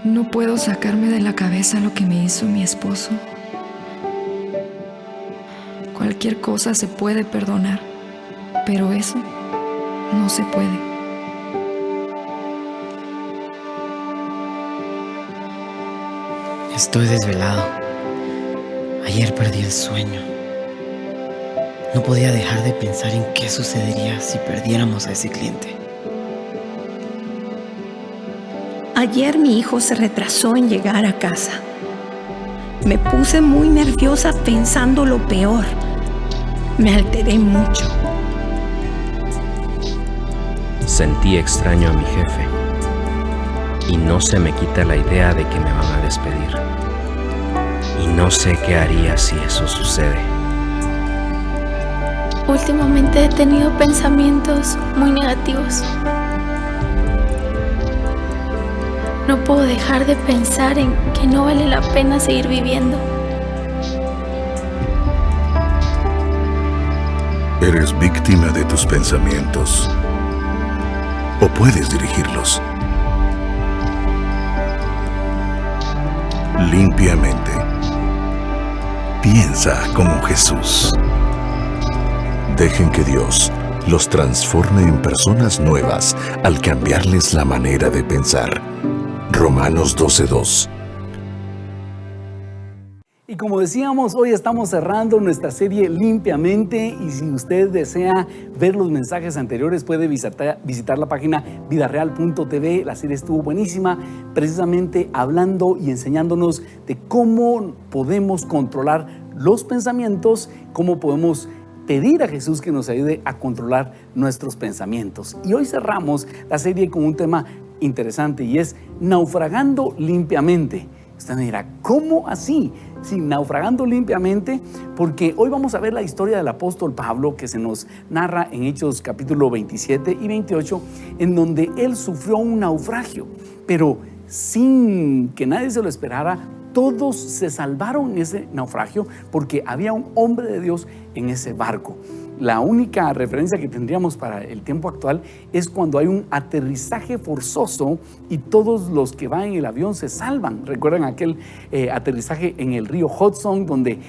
No puedo sacarme de la cabeza lo que me hizo mi esposo. Cualquier cosa se puede perdonar, pero eso no se puede. Estoy desvelado. Ayer perdí el sueño. No podía dejar de pensar en qué sucedería si perdiéramos a ese cliente. Ayer mi hijo se retrasó en llegar a casa. Me puse muy nerviosa pensando lo peor. Me alteré mucho. Sentí extraño a mi jefe y no se me quita la idea de que me van a despedir. Y no sé qué haría si eso sucede. Últimamente he tenido pensamientos muy negativos. No puedo dejar de pensar en que no vale la pena seguir viviendo. Eres víctima de tus pensamientos. O puedes dirigirlos. Limpiamente. Piensa como Jesús. Dejen que Dios los transforme en personas nuevas al cambiarles la manera de pensar. Romanos 12:2. Y como decíamos, hoy estamos cerrando nuestra serie Limpiamente, y si usted desea ver los mensajes anteriores puede visitar la página vidareal.tv. La serie estuvo buenísima, precisamente hablando y enseñándonos de cómo podemos controlar los pensamientos, cómo podemos pedir a Jesús que nos ayude a controlar nuestros pensamientos. Y hoy cerramos la serie con un tema interesante y es naufragando limpiamente. Usted me dirá, ¿cómo así? Sí, naufragando limpiamente, porque hoy vamos a ver la historia del apóstol Pablo que se nos narra en Hechos capítulo 27 y 28, en donde él sufrió un naufragio, pero sin que nadie se lo esperara. Todos se salvaron en ese naufragio porque había un hombre de Dios en ese barco. La única referencia que tendríamos para el tiempo actual es cuando hay un aterrizaje forzoso y todos los que van en el avión se salvan. ¿Recuerdan aquel aterrizaje en el río Hudson, donde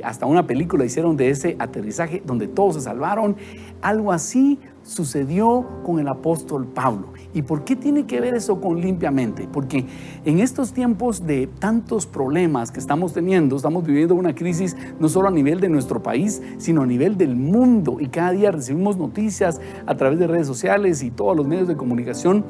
hasta una película hicieron de ese aterrizaje donde todos se salvaron? Algo así sucedió con el apóstol Pablo. ¿Y por qué tiene que ver eso con limpiamente? Porque en estos tiempos de tantos problemas que estamos teniendo, estamos viviendo una crisis no solo a nivel de nuestro país, sino a nivel del mundo, y cada día recibimos noticias a través de redes sociales y todos los medios de comunicación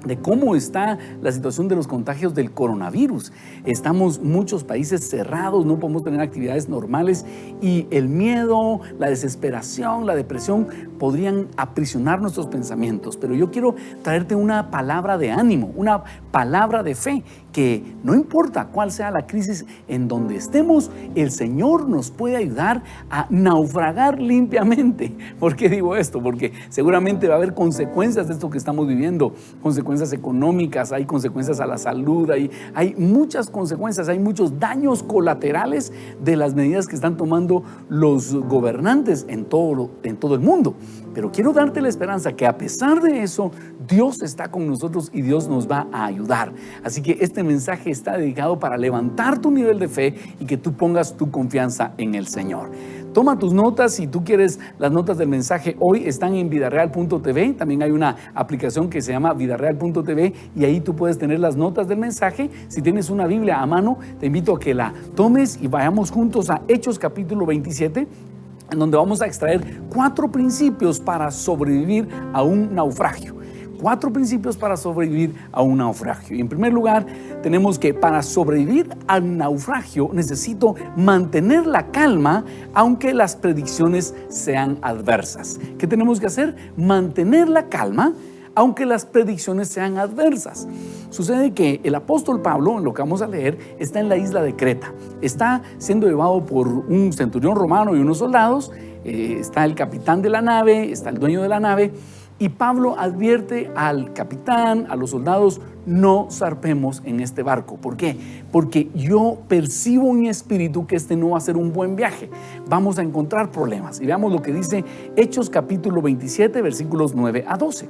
de cómo está la situación de los contagios del coronavirus. Estamos muchos países cerrados, no podemos tener actividades normales y el miedo, la desesperación, la depresión podrían aprisionar nuestros pensamientos. Pero yo quiero traerte una palabra de ánimo, una palabra de fe, que no importa cuál sea la crisis en donde estemos, el Señor nos puede ayudar a naufragar limpiamente. ¿Por qué digo esto? Porque seguramente va a haber consecuencias de esto que estamos viviendo, consecuencias económicas, hay consecuencias a la salud, hay muchas consecuencias, hay muchos daños colaterales de las medidas que están tomando los gobernantes en todo el mundo. Pero quiero darte la esperanza que a pesar de eso, Dios está con nosotros y Dios nos va a ayudar. Así que este mensaje está dedicado para levantar tu nivel de fe y que tú pongas tu confianza en el Señor. Toma tus notas. Si tú quieres las notas del mensaje, hoy están en vidareal.tv. También hay una aplicación que se llama vidareal.tv y ahí tú puedes tener las notas del mensaje. Si tienes una Biblia a mano, te invito a que la tomes y vayamos juntos a Hechos capítulo 27, en donde vamos a extraer 4 principios para sobrevivir a un naufragio. 4 principios para sobrevivir a un naufragio. Y en primer lugar, tenemos que para sobrevivir al naufragio necesito mantener la calma aunque las predicciones sean adversas. ¿Qué tenemos que hacer? Mantener la calma aunque las predicciones sean adversas. Sucede que el apóstol Pablo, lo que vamos a leer, está en la isla de Creta. Está siendo llevado por un centurión romano y unos soldados. Está el capitán de la nave, está el dueño de la nave. Y Pablo advierte al capitán, a los soldados: no zarpemos en este barco. ¿Por qué? Porque yo percibo en mi espíritu que este no va a ser un buen viaje. Vamos a encontrar problemas. Y veamos lo que dice Hechos capítulo 27, versículos 9 a 12.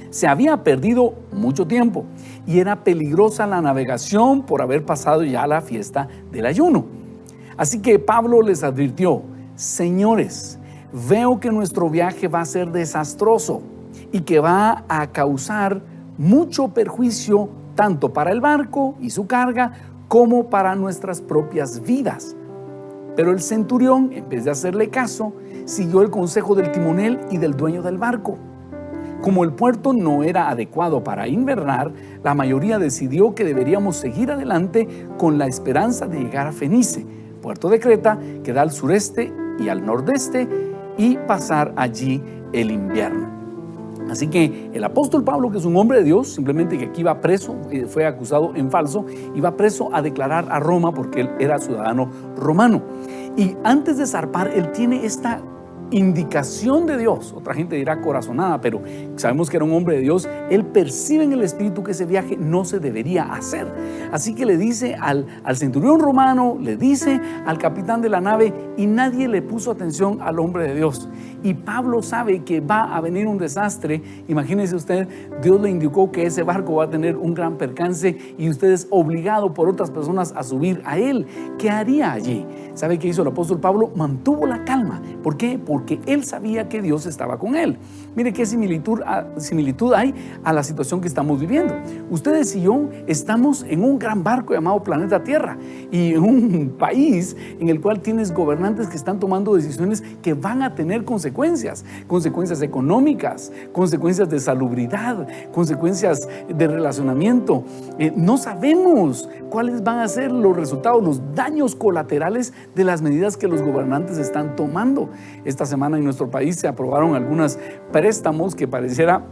Se había perdido mucho tiempo y era peligrosa la navegación por haber pasado ya la fiesta del ayuno. Así que Pablo les advirtió: señores, veo que nuestro viaje va a ser desastroso y que va a causar mucho perjuicio tanto para el barco y su carga como para nuestras propias vidas. Pero el centurión, en vez de hacerle caso, siguió el consejo del timonel y del dueño del barco. Como el puerto no era adecuado para invernar, la mayoría decidió que deberíamos seguir adelante con la esperanza de llegar a Fenice, puerto de Creta, que da al sureste y al nordeste, y pasar allí el invierno. Así que el apóstol Pablo, que es un hombre de Dios, simplemente que aquí iba preso, fue acusado en falso, iba preso a declarar a Roma porque él era ciudadano romano. Y antes de zarpar, él tiene esta indicación de Dios. Otra gente dirá corazonada, pero sabemos que era un hombre de Dios. Él percibe en el espíritu que ese viaje no se debería hacer. Así que le dice al centurión romano, le dice al capitán de la nave, y nadie le puso atención al hombre de Dios. Y Pablo sabe que va a venir un desastre. Imagínese usted, Dios le indicó que ese barco va a tener un gran percance y usted es obligado por otras personas a subir a él. ¿Qué haría allí? ¿Sabe qué hizo el apóstol Pablo? Mantuvo la calma. ¿Por qué? Porque él sabía que Dios estaba con él. Mire qué similitud hay a la situación que estamos viviendo. Ustedes y yo estamos en un gran barco llamado planeta Tierra y en un país en el cual tienes gobernantes que están tomando decisiones que van a tener consecuencias económicas, consecuencias de salubridad, consecuencias de relacionamiento. No sabemos cuáles van a ser los resultados, los daños colaterales de las medidas que los gobernantes están tomando. Esta semana en nuestro país se aprobaron algunos préstamos que pareciera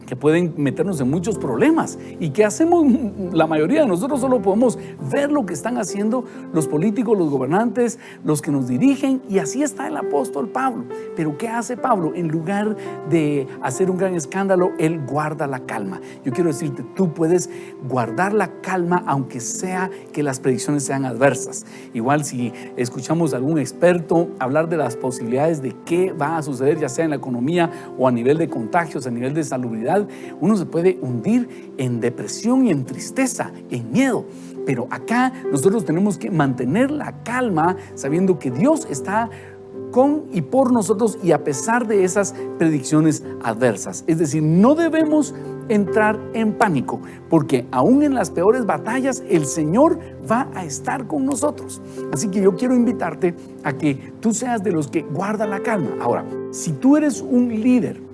que pueden meternos en muchos problemas. ¿Y qué hacemos? La mayoría de nosotros solo podemos ver lo que están haciendo los políticos, los gobernantes, los que nos dirigen, y así está el apóstol Pablo. Pero ¿qué hace Pablo? En lugar de hacer un gran escándalo, él guarda la calma. Yo quiero decirte, tú puedes guardar la calma aunque sea que las predicciones sean adversas. Igual si escuchamos a algún experto hablar de las posibilidades de qué va a suceder, ya sea en la economía o a nivel de contagios, a nivel de salubridad, uno se puede hundir en depresión y en tristeza, en miedo. Pero acá nosotros tenemos que mantener la calma sabiendo que Dios está con y por nosotros, y a pesar de esas predicciones adversas. Es decir, no debemos entrar en pánico, porque aún en las peores batallas el Señor va a estar con nosotros. Así que yo quiero invitarte a que tú seas de los que guardan la calma. Ahora, si tú eres un líder,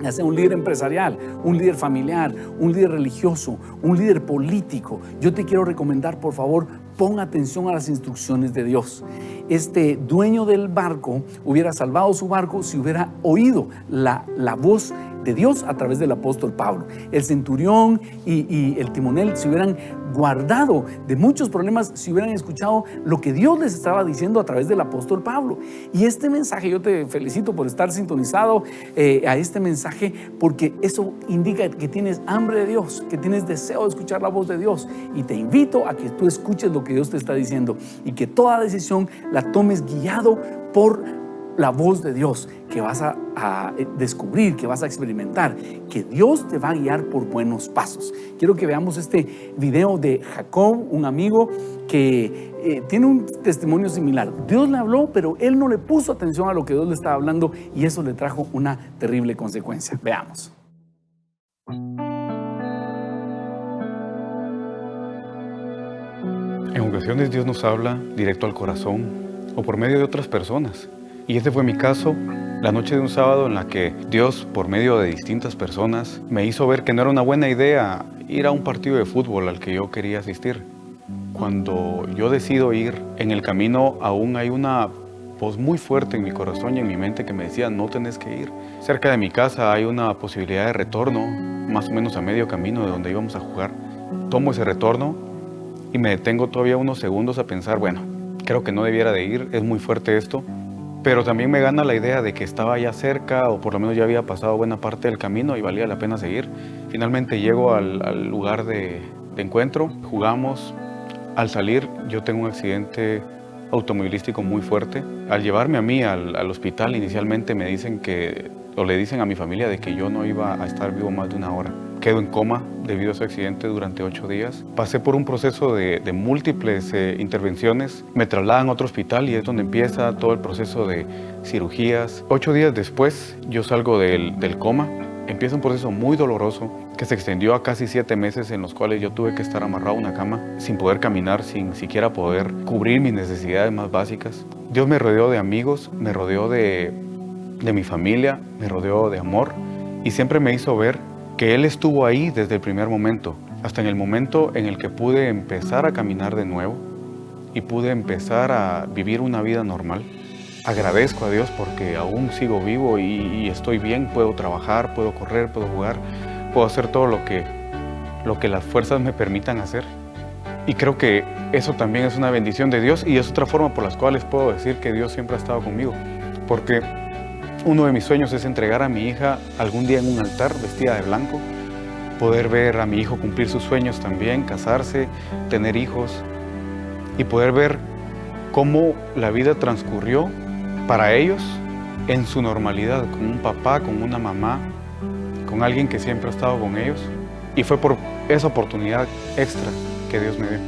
ya sea un líder empresarial, un líder familiar, un líder religioso, un líder político, yo te quiero recomendar, por favor, pon atención a las instrucciones de Dios. Este dueño del barco hubiera salvado su barco si hubiera oído la voz de Dios a través del apóstol Pablo. El centurión y el timonel se hubieran guardado de muchos problemas si hubieran escuchado lo que Dios les estaba diciendo a través del apóstol Pablo. Y este mensaje, yo te felicito por estar sintonizado a este mensaje, porque eso indica que tienes hambre de Dios, que tienes deseo de escuchar la voz de Dios, y te invito a que tú escuches lo que Dios te está diciendo y que toda decisión la tomes guiado por la voz de Dios, que vas a descubrir, que vas a experimentar, que Dios te va a guiar por buenos pasos. Quiero que veamos este video de Jacob, un amigo que tiene un testimonio similar. Dios le habló, pero él no le puso atención a lo que Dios le estaba hablando, y eso le trajo una terrible consecuencia. Veamos. En ocasiones Dios nos habla directo al corazón o por medio de otras personas. Y este fue mi caso, la noche de un sábado en la que Dios, por medio de distintas personas, me hizo ver que no era una buena idea ir a un partido de fútbol al que yo quería asistir. Cuando yo decido ir, en el camino aún hay una voz muy fuerte en mi corazón y en mi mente que me decía: no tenés que ir. Cerca de mi casa hay una posibilidad de retorno, más o menos a medio camino de donde íbamos a jugar. Tomo ese retorno y me detengo todavía unos segundos a pensar, bueno, creo que no debiera de ir, es muy fuerte esto. Pero también me gana la idea de que estaba ya cerca, o por lo menos ya había pasado buena parte del camino y valía la pena seguir. Finalmente llego al lugar de encuentro, jugamos. Al salir yo tengo un accidente automovilístico muy fuerte. Al llevarme a mí al hospital, inicialmente me dicen le dicen a mi familia de que yo no iba a estar vivo más de una hora. Quedo en coma debido a ese accidente durante 8 días. Pasé por un proceso de múltiples intervenciones. Me trasladan a otro hospital y es donde empieza todo el proceso de cirugías. 8 días después yo salgo del coma. Empieza un proceso muy doloroso que se extendió a casi 7 meses en los cuales yo tuve que estar amarrado a una cama sin poder caminar, sin siquiera poder cubrir mis necesidades más básicas. Dios me rodeó de amigos, me rodeó de mi familia, me rodeó de amor y siempre me hizo ver que Él estuvo ahí desde el primer momento, hasta en el momento en el que pude empezar a caminar de nuevo y pude empezar a vivir una vida normal. Agradezco a Dios porque aún sigo vivo y estoy bien, puedo trabajar, puedo correr, puedo jugar, puedo hacer todo lo que las fuerzas me permitan hacer. Y creo que eso también es una bendición de Dios y es otra forma por las cuales puedo decir que Dios siempre ha estado conmigo. Porque uno de mis sueños es entregar a mi hija algún día en un altar vestida de blanco, poder ver a mi hijo cumplir sus sueños también, casarse, tener hijos y poder ver cómo la vida transcurrió para ellos en su normalidad, con un papá, con una mamá, con alguien que siempre ha estado con ellos. Y fue por esa oportunidad extra que Dios me dio.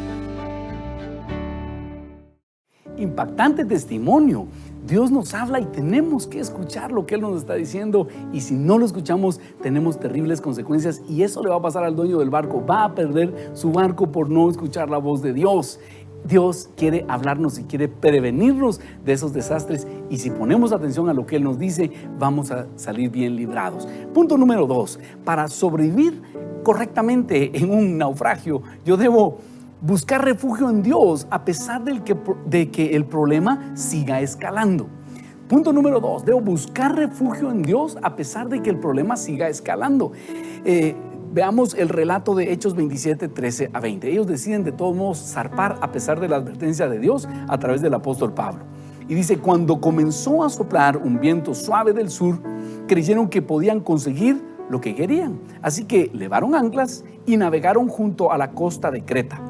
Impactante testimonio. Dios nos habla y tenemos que escuchar lo que Él nos está diciendo, y si no lo escuchamos tenemos terribles consecuencias, y eso le va a pasar al dueño del barco. Va a perder su barco por no escuchar la voz de Dios. Dios quiere hablarnos y quiere prevenirnos de esos desastres, y si ponemos atención a lo que Él nos dice, vamos a salir bien librados. Punto número 2. Para sobrevivir correctamente en un naufragio, yo debo buscar refugio en Dios a pesar de que el problema siga escalando. Punto número 2. Debo buscar refugio en Dios a pesar de que el problema siga escalando. Veamos el relato de Hechos 27, 13 a 20. Ellos deciden de todos modos zarpar a pesar de la advertencia de Dios a través del apóstol Pablo. Y dice: cuando comenzó a soplar un viento suave del sur, creyeron que podían conseguir lo que querían. Así que levaron anclas y navegaron junto a la costa de Creta.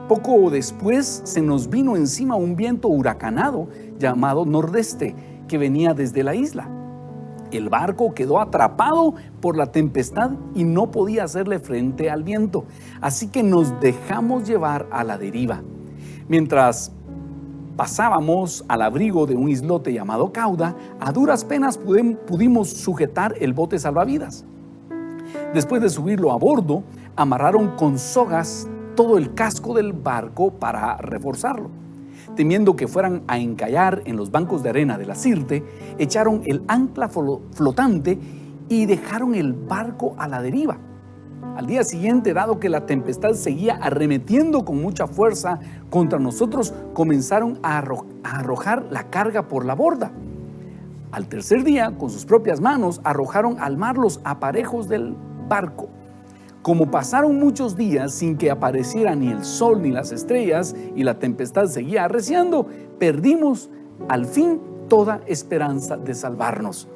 Poco después se nos vino encima un viento huracanado llamado nordeste que venía desde la isla. El barco quedó atrapado por la tempestad y no podía hacerle frente al viento, así que nos dejamos llevar a la deriva. Mientras pasábamos al abrigo de un islote llamado Cauda, a duras penas pudimos sujetar el bote salvavidas. Después de subirlo a bordo, amarraron con sogas todo el casco del barco para reforzarlo. Temiendo que fueran a encallar en los bancos de arena de la Sirte, echaron el ancla flotante y dejaron el barco a la deriva. Al día siguiente, dado que la tempestad seguía arremetiendo con mucha fuerza contra nosotros, comenzaron a arrojar la carga por la borda. Al tercer día, con sus propias manos, arrojaron al mar los aparejos del barco. Como pasaron muchos días sin que apareciera ni el sol ni las estrellas y la tempestad seguía arreciando, perdimos al fin toda esperanza de salvarnos.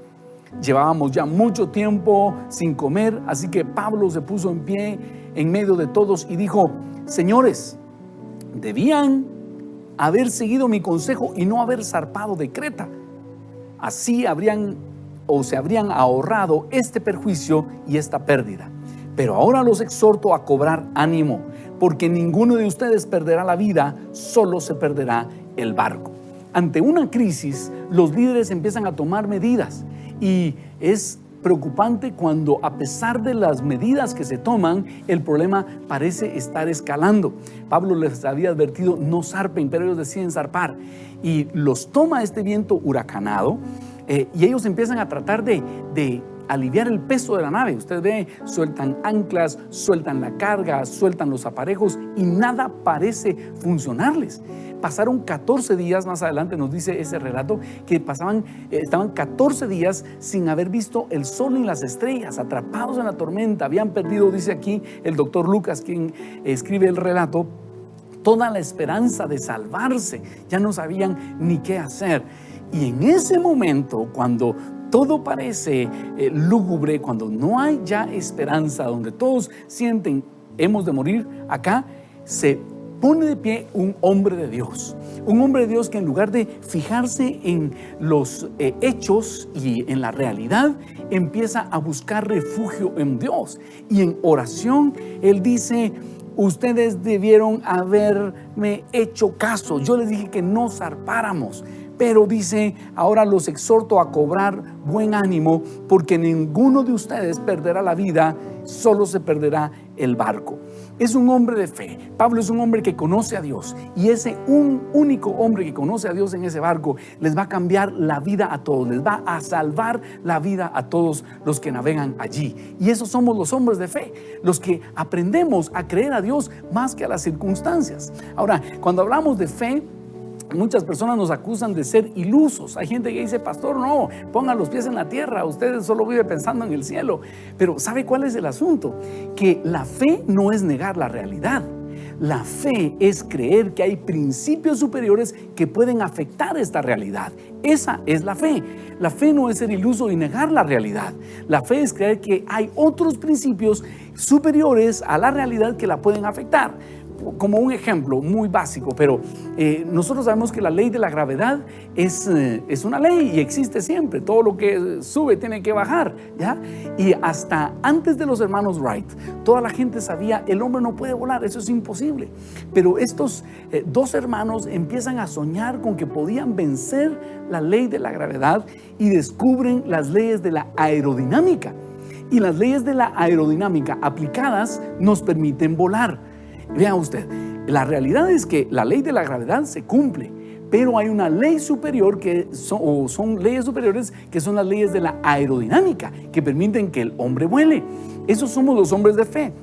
Llevábamos ya mucho tiempo sin comer, así que Pablo se puso en pie en medio de todos y dijo: señores, debían haber seguido mi consejo y no haber zarpado de Creta. Así se habrían ahorrado este perjuicio y esta pérdida. Pero ahora los exhorto a cobrar ánimo, porque ninguno de ustedes perderá la vida, solo se perderá el barco. Ante una crisis, los líderes empiezan a tomar medidas, y es preocupante cuando, a pesar de las medidas que se toman, el problema parece estar escalando. Pablo les había advertido: no zarpen, pero ellos deciden zarpar, y los toma este viento huracanado, y ellos empiezan a tratar de aliviar el peso de la nave. Usted ve, sueltan anclas, sueltan la carga, sueltan los aparejos y nada parece funcionarles. Pasaron 14 días, más adelante nos dice ese relato, que estaban 14 días sin haber visto el sol ni las estrellas, atrapados en la tormenta. Habían perdido, dice aquí el doctor Lucas, quien escribe el relato, toda la esperanza de salvarse. Ya no sabían ni qué hacer. Y en ese momento, cuando todo parece lúgubre, cuando no hay ya esperanza, donde todos sienten hemos de morir, acá se pone de pie un hombre de Dios. Un hombre de Dios que en lugar de fijarse en los hechos y en la realidad, empieza a buscar refugio en Dios. Y en oración, él dice: ustedes debieron haberme hecho caso. Yo les dije que no zarpáramos. Pero dice: ahora los exhorto a cobrar buen ánimo, porque ninguno de ustedes perderá la vida, solo se perderá el barco. Es un hombre de fe. Pablo es un hombre que conoce a Dios, y ese un único hombre que conoce a Dios en ese barco les va a cambiar la vida a todos, les va a salvar la vida a todos los que navegan allí. Y esos somos los hombres de fe, los que aprendemos a creer a Dios más que a las circunstancias. Ahora, cuando hablamos de fe, muchas personas nos acusan de ser ilusos. Hay gente que dice: pastor, no, ponga los pies en la tierra, usted solo vive pensando en el cielo. Pero ¿sabe cuál es el asunto? Que la fe no es negar la realidad. La fe es creer que hay principios superiores que pueden afectar esta realidad. Esa es la fe. La fe no es ser iluso y negar la realidad. La fe es creer que hay otros principios superiores a la realidad que la pueden afectar. Como un ejemplo muy básico, pero nosotros sabemos que la ley de la gravedad es una ley y existe siempre. Todo lo que sube tiene que bajar, ¿ya? Y hasta antes de los hermanos Wright, toda la gente sabía: el hombre no puede volar, eso es imposible. Pero estos dos hermanos empiezan a soñar con que podían vencer la ley de la gravedad y descubren las leyes de la aerodinámica. Y las leyes de la aerodinámica aplicadas nos permiten volar. Vea usted, la realidad es que la ley de la gravedad se cumple, pero hay una ley superior son leyes superiores que son las leyes de la aerodinámica, que permiten que el hombre vuele. Esos somos los hombres de fe.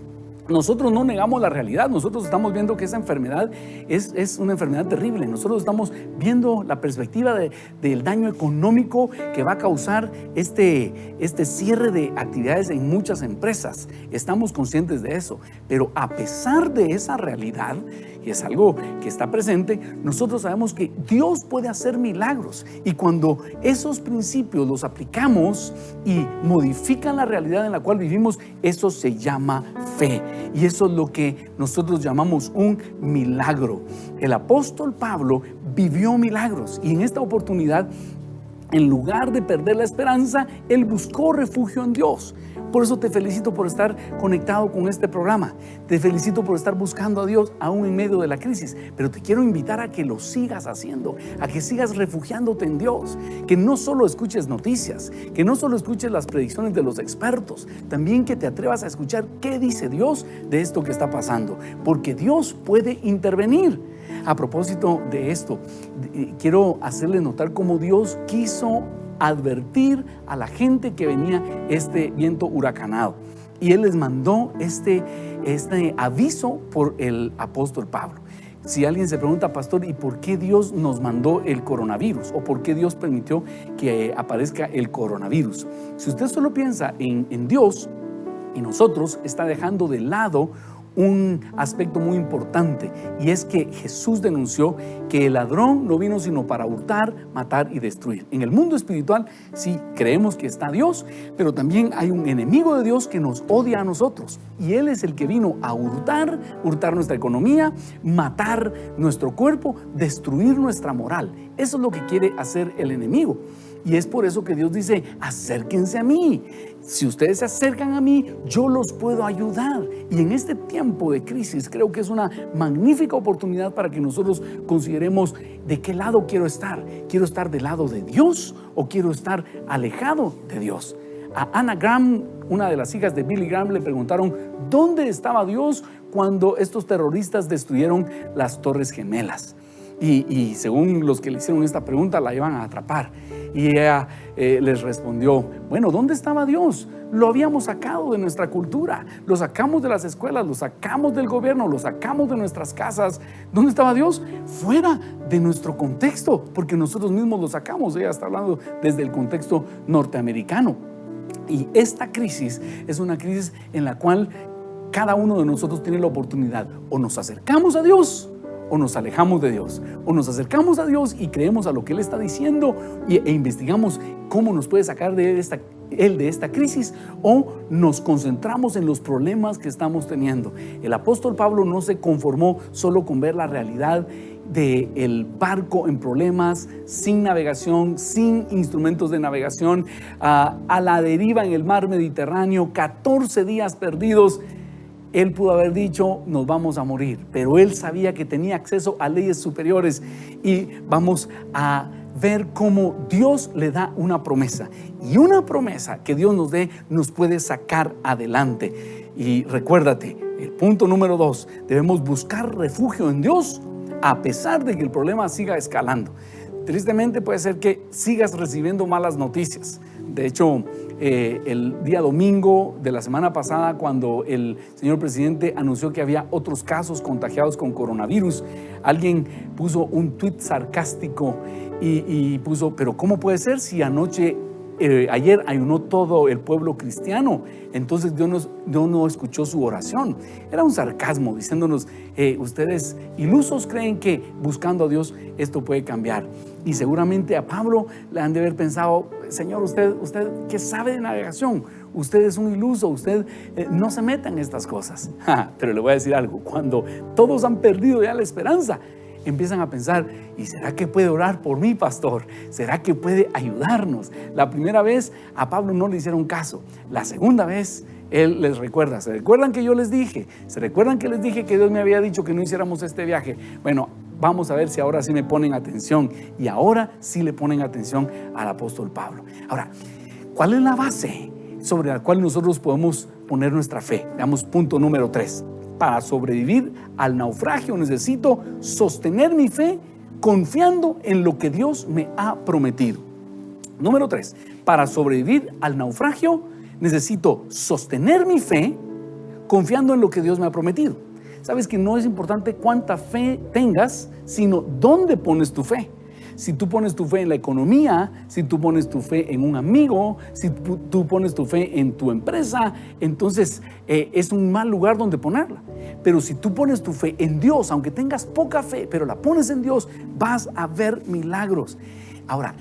Nosotros no negamos la realidad. Nosotros estamos viendo que esa enfermedad es una enfermedad terrible. Nosotros estamos viendo la perspectiva del daño económico que va a causar este cierre de actividades en muchas empresas. Estamos conscientes de eso. Pero a pesar de esa realidad, y es algo que está presente, nosotros sabemos que Dios puede hacer milagros. Y cuando esos principios los aplicamos y modifican la realidad en la cual vivimos, eso se llama fe. Y eso es lo que nosotros llamamos un milagro. El apóstol Pablo vivió milagros, y en esta oportunidad, en lugar de perder la esperanza, él buscó refugio en Dios. Por eso te felicito por estar conectado con este programa. Te felicito por estar buscando a Dios aún en medio de la crisis. Pero te quiero invitar a que lo sigas haciendo, a que sigas refugiándote en Dios. Que no solo escuches noticias, que no solo escuches las predicciones de los expertos, también que te atrevas a escuchar qué dice Dios de esto que está pasando. Porque Dios puede intervenir. A propósito de esto, quiero hacerle notar cómo Dios quiso advertir a la gente que venía este viento huracanado, y Él les mandó este aviso por el apóstol Pablo. Si alguien se pregunta: pastor, ¿y por qué Dios nos mandó el coronavirus? ¿O por qué Dios permitió que aparezca el coronavirus? Si usted solo piensa en Dios y nosotros, está dejando de lado un aspecto muy importante, y es que Jesús denunció que el ladrón no vino sino para hurtar, matar y destruir. En el mundo espiritual sí creemos que está Dios, pero también hay un enemigo de Dios que nos odia a nosotros, y Él es el que vino a hurtar nuestra economía, matar nuestro cuerpo, destruir nuestra moral. Eso es lo que quiere hacer el enemigo. Y es por eso que Dios dice: acérquense a mí. Si ustedes se acercan a mí, yo los puedo ayudar. Y en este tiempo de crisis creo que es una magnífica oportunidad para que nosotros consideremos de qué lado quiero estar. ¿Quiero estar del lado de Dios o quiero estar alejado de Dios? A Anna Graham, una de las hijas de Billy Graham, le preguntaron dónde estaba Dios cuando estos terroristas destruyeron las Torres Gemelas. Y según los que le hicieron esta pregunta, la iban a atrapar. Y ella les respondió: bueno, ¿dónde estaba Dios? Lo habíamos sacado de nuestra cultura, lo sacamos de las escuelas, lo sacamos del gobierno, lo sacamos de nuestras casas. ¿Dónde estaba Dios? Fuera de nuestro contexto, porque nosotros mismos lo sacamos. Ella está hablando desde el contexto norteamericano. Y esta crisis es una crisis en la cual cada uno de nosotros tiene la oportunidad: o nos acercamos a Dios o nos alejamos de Dios, o nos acercamos a Dios y creemos a lo que Él está diciendo e investigamos cómo nos puede sacar de esta crisis, o nos concentramos en los problemas que estamos teniendo. El apóstol Pablo no se conformó solo con ver la realidad del barco en problemas, sin navegación, sin instrumentos de navegación, a la deriva en el mar Mediterráneo, 14 días perdidos. Él pudo haber dicho, nos vamos a morir, pero él sabía que tenía acceso a leyes superiores, y vamos a ver cómo Dios le da una promesa, y una promesa que Dios nos dé nos puede sacar adelante. Y recuérdate, el punto número 2, debemos buscar refugio en Dios a pesar de que el problema siga escalando. Tristemente puede ser que sigas recibiendo malas noticias. De hecho, el día domingo de la semana pasada, cuando el señor presidente anunció que había otros casos contagiados con coronavirus, alguien puso un tuit sarcástico y puso, pero ¿cómo puede ser si ayer ayunó todo el pueblo cristiano? Entonces Dios no escuchó su oración. Era un sarcasmo diciéndonos, ustedes ilusos creen que buscando a Dios esto puede cambiar. Y seguramente a Pablo le han de haber pensado, Señor, usted que sabe de navegación, usted es un iluso, usted no se meta en estas cosas. Pero le voy a decir algo, cuando todos han perdido ya la esperanza, empiezan a pensar, ¿y será que puede orar por mí, pastor? ¿Será que puede ayudarnos? La primera vez a Pablo no le hicieron caso. La segunda vez él les recuerda, ¿se recuerdan que yo les dije? ¿Se recuerdan que les dije que Dios me había dicho que no hiciéramos este viaje? Bueno, vamos a ver si ahora sí me ponen atención. Y ahora sí le ponen atención al apóstol Pablo. Ahora, ¿cuál es la base sobre la cual nosotros podemos poner nuestra fe? Veamos punto número 3. Para sobrevivir al naufragio necesito sostener mi fe confiando en lo que Dios me ha prometido. Número 3. Para sobrevivir al naufragio necesito sostener mi fe confiando en lo que Dios me ha prometido. Sabes que no es importante cuánta fe tengas, sino dónde pones tu fe. Si tú pones tu fe en la economía, si tú pones tu fe en un amigo, si tú pones tu fe en tu empresa, entonces es un mal lugar donde ponerla. Pero si tú pones tu fe en Dios, aunque tengas poca fe, pero la pones en Dios, vas a ver milagros. Ahora,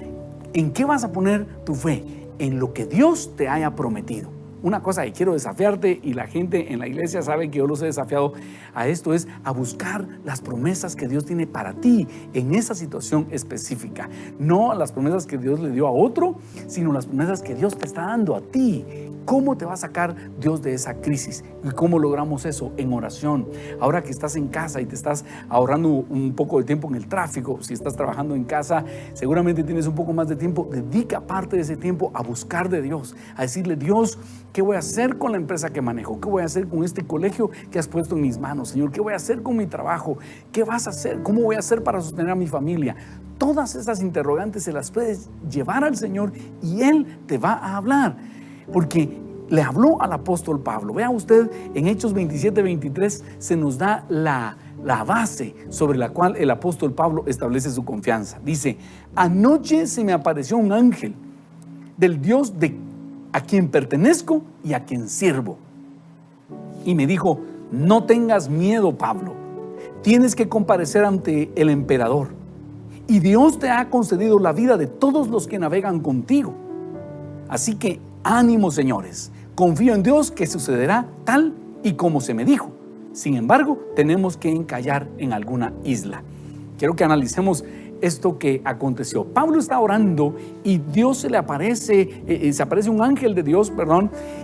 ¿en qué vas a poner tu fe? En lo que Dios te haya prometido. Una cosa que quiero desafiarte, y la gente en la iglesia sabe que yo los he desafiado a esto, es a buscar las promesas que Dios tiene para ti en esa situación específica. No las promesas que Dios le dio a otro, sino las promesas que Dios te está dando a ti. ¿Cómo te va a sacar Dios de esa crisis? ¿Y cómo logramos eso? En oración. Ahora que estás en casa y te estás ahorrando un poco de tiempo en el tráfico, si estás trabajando en casa, seguramente tienes un poco más de tiempo. Dedica parte de ese tiempo a buscar de Dios, a decirle, Dios, ¿qué voy a hacer con la empresa que manejo? ¿Qué voy a hacer con este colegio que has puesto en mis manos, Señor? ¿Qué voy a hacer con mi trabajo? ¿Qué vas a hacer? ¿Cómo voy a hacer para sostener a mi familia? Todas esas interrogantes se las puedes llevar al Señor y Él te va a hablar. Porque le habló al apóstol Pablo. Vea usted, en Hechos 27-23 se nos da la base sobre la cual el apóstol Pablo establece su confianza. Dice, anoche se me apareció un ángel del Dios a quien pertenezco y a quien sirvo. Y me dijo, no tengas miedo, Pablo. Tienes que comparecer ante el emperador. Y Dios te ha concedido la vida de todos los que navegan contigo. Así que ánimo, señores, confío en Dios que sucederá tal y como se me dijo. Sin embargo, tenemos que encallar en alguna isla. Quiero que analicemos esto que aconteció. Pablo está orando y Dios se aparece un ángel de Dios,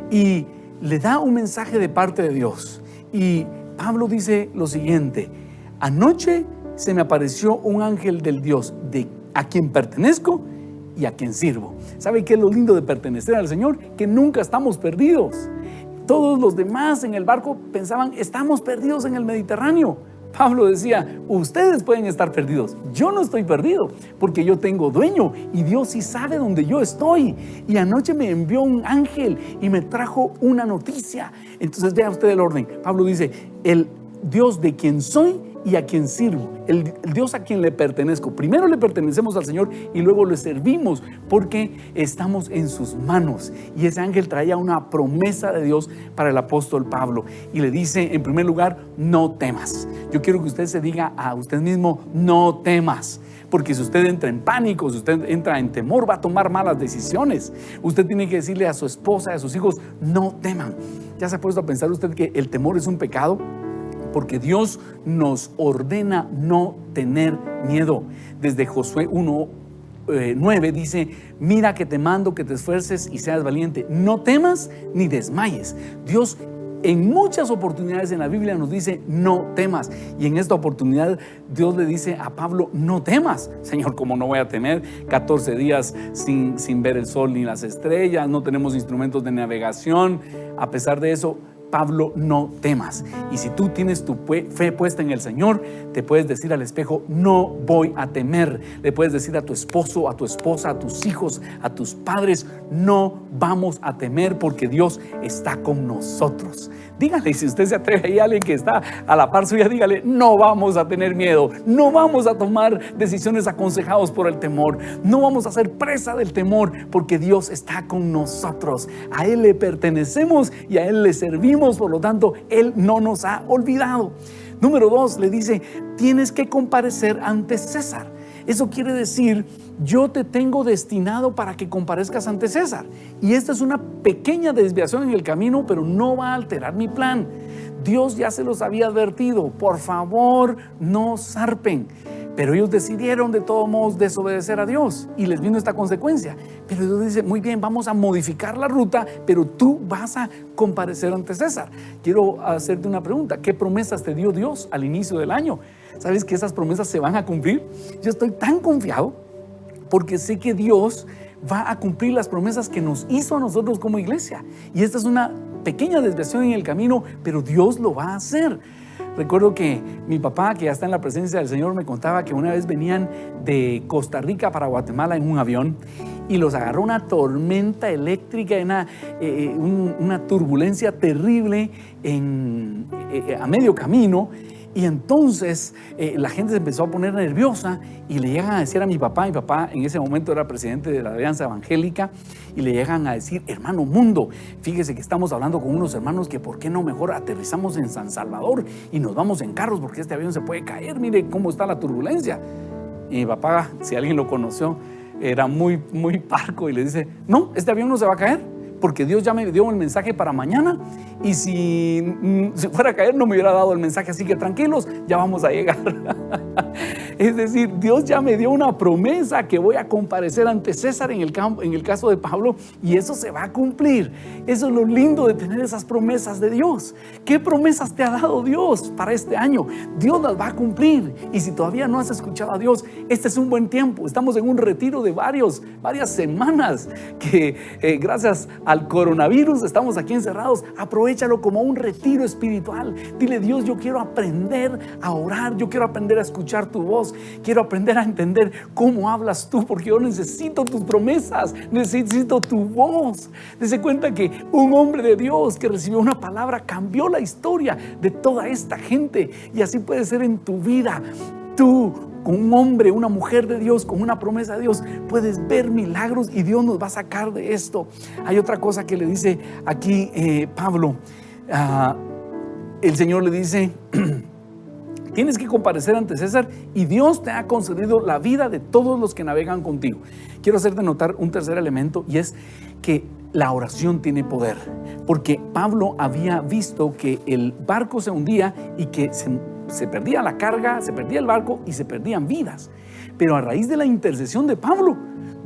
y le da un mensaje de parte de Dios. Y Pablo dice lo siguiente, anoche se me apareció un ángel del Dios a quien pertenezco y a quien sirvo. ¿Sabe qué es lo lindo de pertenecer al Señor? Que nunca estamos perdidos. Todos los demás en el barco pensaban, estamos perdidos en el Mediterráneo. Pablo decía, ustedes pueden estar perdidos, yo no estoy perdido, porque yo tengo dueño y Dios sí sabe dónde yo estoy. Y anoche me envió un ángel y me trajo una noticia. Entonces vea usted el orden. Pablo dice, el Dios de quien soy y a quien sirvo, el Dios a quien le pertenezco. Primero le pertenecemos al Señor y luego le servimos porque estamos en sus manos. Y ese ángel traía una promesa de Dios para el apóstol Pablo y le dice, en primer lugar, no temas. Yo quiero que usted se diga a usted mismo, no temas. Porque si usted entra en pánico, si usted entra en temor, va a tomar malas decisiones. Usted tiene que decirle a su esposa y a sus hijos, no teman. ¿Ya se ha puesto a pensar usted que el temor es un pecado? Porque Dios nos ordena no tener miedo. Desde Josué 1:9 dice, mira que te mando que te esfuerces y seas valiente. No temas ni desmayes. Dios en muchas oportunidades en la Biblia nos dice, no temas. Y en esta oportunidad Dios le dice a Pablo, no temas. Señor, ¿cómo no voy a tener 14 días sin ver el sol ni las estrellas? No tenemos instrumentos de navegación. A pesar de eso, Pablo, no temas. Y si tú tienes tu fe puesta en el Señor, te puedes decir al espejo, no voy a temer. Le puedes decir a tu esposo, a tu esposa, a tus hijos, a tus padres, no vamos a temer porque Dios está con nosotros. Dígale, si usted se atreve, hay alguien que está a la par suya, dígale, no vamos a tener miedo, no vamos a tomar decisiones aconsejados por el temor, no vamos a ser presa del temor porque Dios está con nosotros. A Él le pertenecemos y a Él le servimos, por lo tanto, Él no nos ha olvidado. Número 2, le dice, tienes que comparecer ante César. Eso quiere decir, yo te tengo destinado para que comparezcas ante César. Y esta es una pequeña desviación en el camino, pero no va a alterar mi plan. Dios ya se los había advertido, por favor, no zarpen. Pero ellos decidieron de todos modos desobedecer a Dios y les vino esta consecuencia. Pero Dios dice, muy bien, vamos a modificar la ruta, pero tú vas a comparecer ante César. Quiero hacerte una pregunta, ¿qué promesas te dio Dios al inicio del año? ¿Sabes que esas promesas se van a cumplir? Yo estoy tan confiado porque sé que Dios va a cumplir las promesas que nos hizo a nosotros como iglesia. Y esta es una pequeña desviación en el camino, pero Dios lo va a hacer. Recuerdo que mi papá, que ya está en la presencia del Señor, me contaba que una vez venían de Costa Rica para Guatemala en un avión y los agarró una tormenta eléctrica, una turbulencia terrible a medio camino. Y entonces la gente se empezó a poner nerviosa y le llegan a decir a mi papá en ese momento era presidente de la Alianza Evangélica, y le llegan a decir, hermano Mundo, fíjese que estamos hablando con unos hermanos que por qué no mejor aterrizamos en San Salvador y nos vamos en carros porque este avión se puede caer, mire cómo está la turbulencia. Y mi papá, si alguien lo conoció, era muy, muy parco y le dice, no, este avión no se va a caer, porque Dios ya me dio el mensaje para mañana y si fuera a caer no me hubiera dado el mensaje, así que tranquilos, ya vamos a llegar. Es decir, Dios ya me dio una promesa que voy a comparecer ante César en el caso de Pablo, y eso se va a cumplir. Eso es lo lindo de tener esas promesas de Dios. ¿Qué promesas te ha dado Dios para este año? Dios las va a cumplir, y si todavía no has escuchado a Dios, este es un buen tiempo. Estamos en un retiro de varias semanas que gracias al coronavirus estamos aquí encerrados. Aprovéchalo como un retiro espiritual. Dile, Dios, yo quiero aprender a orar, yo quiero aprender a escuchar tu voz, quiero aprender a entender cómo hablas tú, porque yo necesito tus promesas, necesito tu voz. Dese cuenta que un hombre de Dios que recibió una palabra cambió la historia de toda esta gente, y así puede ser en tu vida. Tú, con un hombre, una mujer de Dios, con una promesa de Dios, puedes ver milagros y Dios nos va a sacar de esto. Hay otra cosa que le dice aquí Pablo. El Señor le dice, tienes que comparecer ante César y Dios te ha concedido la vida de todos los que navegan contigo. Quiero hacerte notar un tercer elemento, y es que la oración tiene poder, porque Pablo había visto que el barco se hundía y que se perdía la carga, se perdía el barco y se perdían vidas. Pero a raíz de la intercesión de Pablo,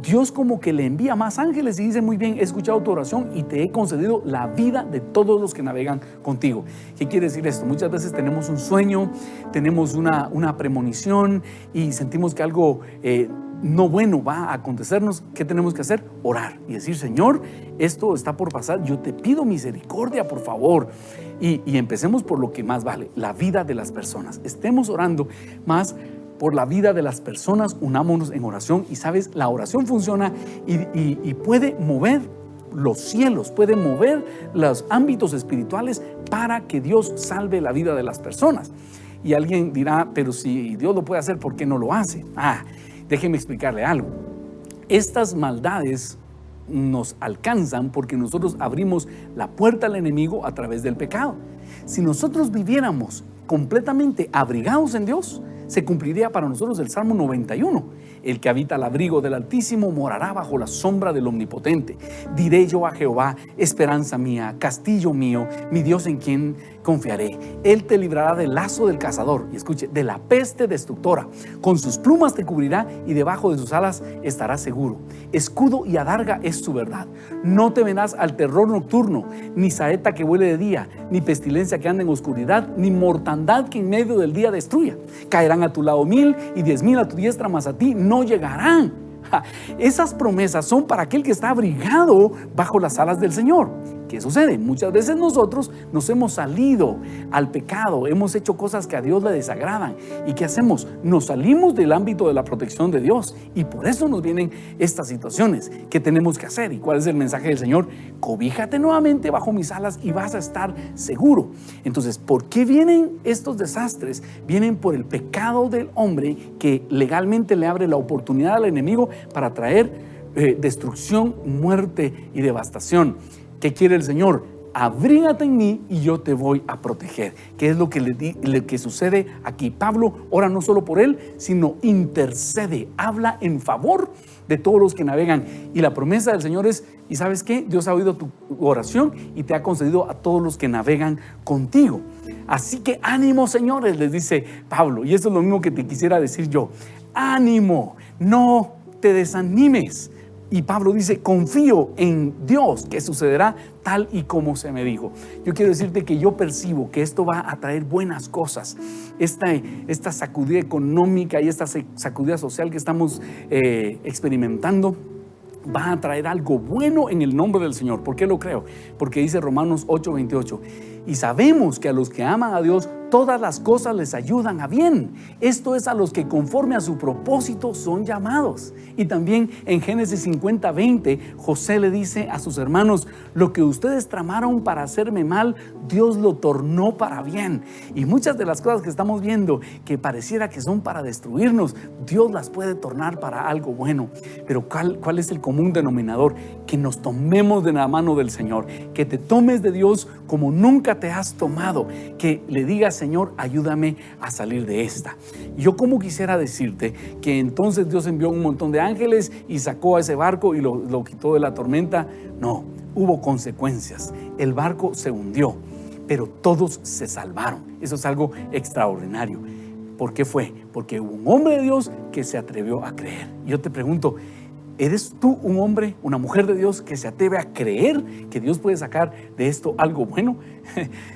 Dios como que le envía más ángeles y dice, muy bien, he escuchado tu oración y te he concedido la vida de todos los que navegan contigo. ¿Qué quiere decir esto? Muchas veces tenemos un sueño, tenemos una premonición y sentimos que algo no bueno va a acontecernos. ¿Qué tenemos que hacer? Orar y decir, Señor, esto está por pasar, yo te pido misericordia, por favor. Y empecemos por lo que más vale, la vida de las personas. Estemos orando más por la vida de las personas, unámonos en oración. Y sabes, la oración funciona y puede mover los cielos, puede mover los ámbitos espirituales para que Dios salve la vida de las personas. Y alguien dirá, pero si Dios lo puede hacer, ¿por qué no lo hace? Déjeme explicarle algo. Estas maldades nos alcanzan porque nosotros abrimos la puerta al enemigo a través del pecado. Si nosotros viviéramos completamente abrigados en Dios, se cumpliría para nosotros el Salmo 91. El que habita al abrigo del Altísimo morará bajo la sombra del Omnipotente. Diré yo a Jehová, esperanza mía, castillo mío, mi Dios en quien confiaré. Él te librará del lazo del cazador, y escuche, de la peste destructora. Con sus plumas te cubrirá y debajo de sus alas estarás seguro. Escudo y adarga es su verdad. No temerás al terror nocturno, ni saeta que vuele de día, ni pestilencia que anda en oscuridad, ni mortandad que en medio del día destruya. Caerán a tu lado 1000 y 10,000 a tu diestra, mas a ti no llegarán. Esas promesas son para aquel que está abrigado bajo las alas del Señor. ¿Qué sucede? Muchas veces nosotros nos hemos salido al pecado, hemos hecho cosas que a Dios le desagradan. ¿Y qué hacemos? Nos salimos del ámbito de la protección de Dios, y por eso nos vienen estas situaciones. ¿Qué tenemos que hacer? ¿Y cuál es el mensaje del Señor? Cobíjate nuevamente bajo mis alas y vas a estar seguro. Entonces, ¿por qué vienen estos desastres? Vienen por el pecado del hombre, que legalmente le abre la oportunidad al enemigo para traer destrucción, muerte y devastación. ¿Qué quiere el Señor? Abrígate en mí y yo te voy a proteger. ¿Qué es lo que sucede aquí? Pablo ora no solo por él, sino intercede, habla en favor de todos los que navegan. Y la promesa del Señor es, ¿y sabes qué? Dios ha oído tu oración y te ha concedido a todos los que navegan contigo. Así que ánimo, señores, les dice Pablo. Y eso es lo mismo que te quisiera decir yo. Ánimo, no te desanimes. Y Pablo dice, confío en Dios que sucederá tal y como se me dijo. Yo quiero decirte que yo percibo que esto va a traer buenas cosas. Esta sacudida económica y esta sacudida social que estamos experimentando va a traer algo bueno en el nombre del Señor. ¿Por qué lo creo? Porque dice Romanos 8:28. Y sabemos que a los que aman a Dios, todas las cosas les ayudan a bien. Esto es a los que conforme a su propósito son llamados. Y también en Génesis 50:20, José le dice a sus hermanos, lo que ustedes tramaron para hacerme mal, Dios lo tornó para bien. Y muchas de las cosas que estamos viendo que pareciera que son para destruirnos, Dios las puede tornar para algo bueno. Pero ¿cuál es el común denominador? Que nos tomemos de la mano del Señor, que te tomes de Dios como nunca te has tomado, que le digas, Señor, ayúdame a salir de esta. Yo como quisiera decirte que entonces Dios envió un montón de ángeles y sacó a ese barco y lo quitó de la tormenta. No, hubo consecuencias. El barco se hundió, pero todos se salvaron. Eso es algo extraordinario. ¿Por qué fue? Porque hubo un hombre de Dios que se atrevió a creer. Yo te pregunto, ¿eres tú un hombre, una mujer de Dios que se atreve a creer que Dios puede sacar de esto algo bueno?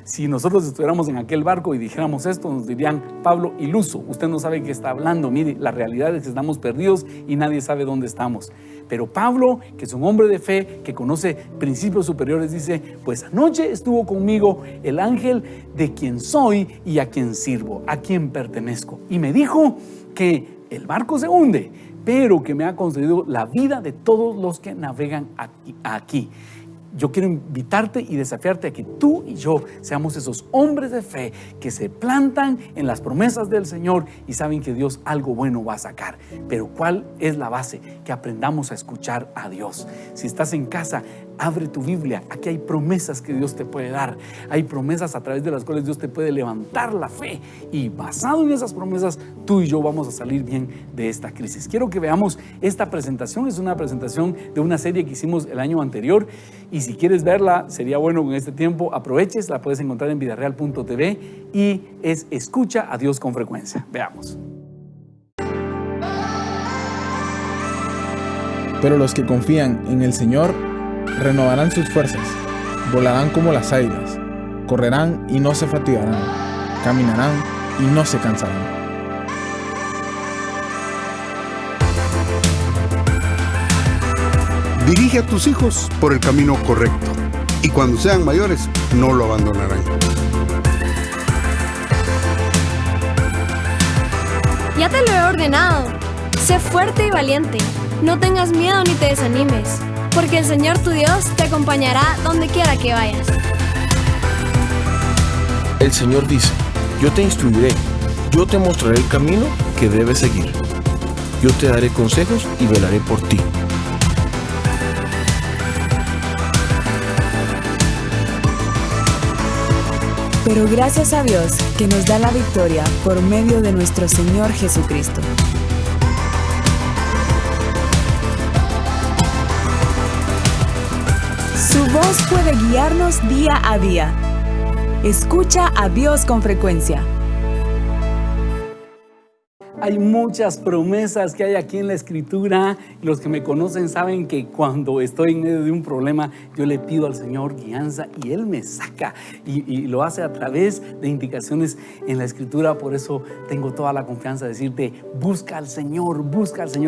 Si nosotros estuviéramos en aquel barco y dijéramos esto, nos dirían, Pablo, iluso, usted no sabe qué está hablando. Mire, la realidad es que estamos perdidos y nadie sabe dónde estamos. Pero Pablo, que es un hombre de fe, que conoce principios superiores, dice, pues anoche estuvo conmigo el ángel de quien soy y a quien sirvo, a quien pertenezco. Y me dijo que el barco se hunde, pero que me ha concedido la vida de todos los que navegan aquí. Yo quiero invitarte y desafiarte a que tú y yo seamos esos hombres de fe que se plantan en las promesas del Señor y saben que Dios algo bueno va a sacar. Pero ¿cuál es la base? Que aprendamos a escuchar a Dios. Si estás en casa, abre tu Biblia. Aquí hay promesas que Dios te puede dar. Hay promesas a través de las cuales Dios te puede levantar la fe. Y basado en esas promesas, tú y yo vamos a salir bien de esta crisis. Quiero que veamos esta presentación. Es una presentación de una serie que hicimos el año anterior. Y si quieres verla, sería bueno que en este tiempo aproveches. La puedes encontrar en vidareal.tv y es Escucha a Dios con frecuencia. Veamos. Pero los que confían en el Señor renovarán sus fuerzas, volarán como las águilas, correrán y no se fatigarán, caminarán y no se cansarán. Dirige a tus hijos por el camino correcto y cuando sean mayores no lo abandonarán. Ya te lo he ordenado. Sé fuerte y valiente. No tengas miedo ni te desanimes, porque el Señor tu Dios te acompañará donde quiera que vayas. El Señor dice, yo te instruiré, Yo te mostraré el camino que debes seguir. Yo te daré consejos y velaré por ti. Pero gracias a Dios que nos da la victoria por medio de nuestro Señor Jesucristo. Su voz puede guiarnos día a día. Escucha a Dios con frecuencia. Hay muchas promesas que hay aquí en la Escritura. Los que me conocen saben que cuando estoy en medio de un problema, yo le pido al Señor guianza y Él me saca. Y lo hace a través de indicaciones en la Escritura. Por eso tengo toda la confianza de decirte, busca al Señor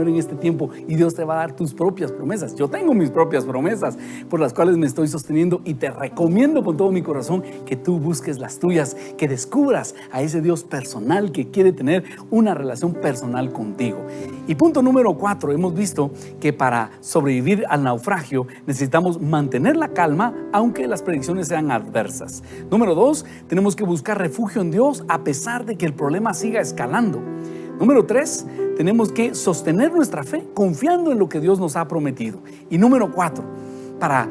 en este tiempo y Dios te va a dar tus propias promesas. Yo tengo mis propias promesas por las cuales me estoy sosteniendo y te recomiendo con todo mi corazón que tú busques las tuyas, que descubras a ese Dios personal que quiere tener una relación personal contigo. Y punto número 4, hemos visto que para sobrevivir al naufragio necesitamos mantener la calma aunque las predicciones sean adversas. Número 2, tenemos que buscar refugio en Dios a pesar de que el problema siga escalando. Número 3, tenemos que sostener nuestra fe confiando en lo que Dios nos ha prometido. Y número 4, para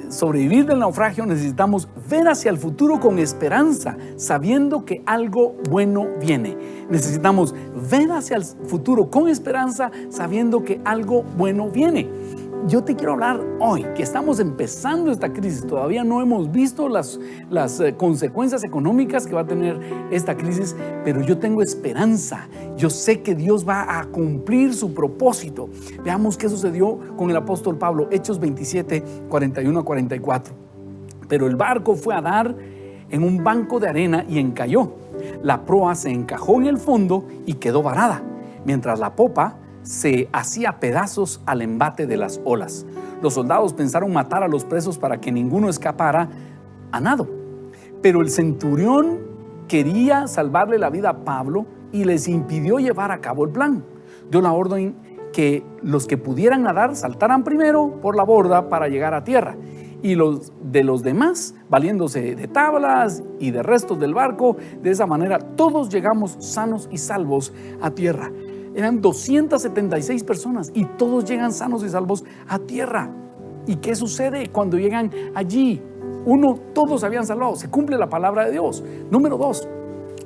sobrevivir del naufragio necesitamos ver hacia el futuro con esperanza, sabiendo que algo bueno viene. Necesitamos ver hacia el futuro con esperanza, sabiendo que algo bueno viene. Yo te quiero hablar hoy, que estamos empezando esta crisis. Todavía no hemos visto las consecuencias económicas que va a tener esta crisis, pero yo tengo esperanza. Yo sé que Dios va a cumplir su propósito. Veamos qué sucedió con el apóstol Pablo, Hechos 27, 41 a 44. Pero el barco fue a dar en un banco de arena y encalló. La proa se encajó en el fondo y quedó varada, mientras la popa se hacía pedazos al embate de las olas. Los soldados pensaron matar a los presos para que ninguno escapara a nado. Pero el centurión quería salvarle la vida a Pablo y les impidió llevar a cabo el plan. Dio la orden que los que pudieran nadar saltaran primero por la borda para llegar a tierra. Y los demás, valiéndose de tablas y de restos del barco, de esa manera todos llegamos sanos y salvos a tierra. Eran 276 personas y todos llegan sanos y salvos a tierra. ¿Y qué sucede cuando llegan allí? Uno, todos se habían salvado, se cumple la palabra de Dios. Número 2,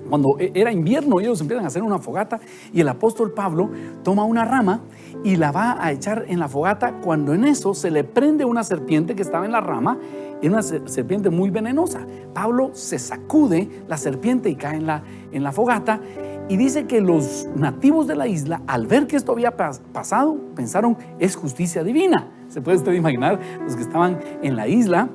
cuando era invierno ellos empiezan a hacer una fogata y el apóstol Pablo toma una rama y la va a echar en la fogata, cuando en eso se le prende una serpiente que estaba en la rama, y una serpiente muy venenosa. Pablo se sacude la serpiente y cae en la fogata. Y dice que los nativos de la isla, al ver que esto había pasado, pensaron, es justicia divina. Se puede usted imaginar, los que estaban en la isla,